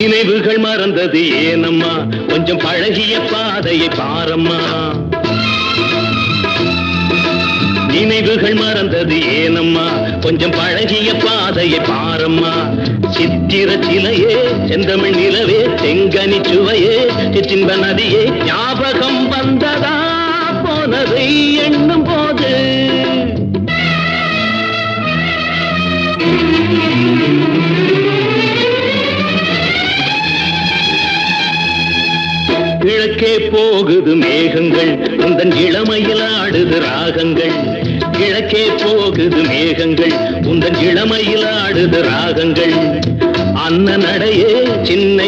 நினைவுகள் மறந்தது ஏனம்மா, கொஞ்சம் பழகிய பாதையை பாரம்மா. நினைவுகள் மறந்தது ஏனம்மா, கொஞ்சம் பழகிய பாதையை பாரம்மா. சித்திர சிலையே, செந்தமிழ் நிலவே, செங்கனி சுவையே, சிற்றின்ப நதியே, ஞாபகம் வந்ததா போனதை எண்ணும் போது. கிழக்கே போகுது மேகங்கள், உந்தன் இளமையில் ஆடுது ராகங்கள். கிழக்கே போகுது மேகங்கள், உந்தன் இளமையில் ஆடுது ராகங்கள். அன்ன நடையே, சின்ன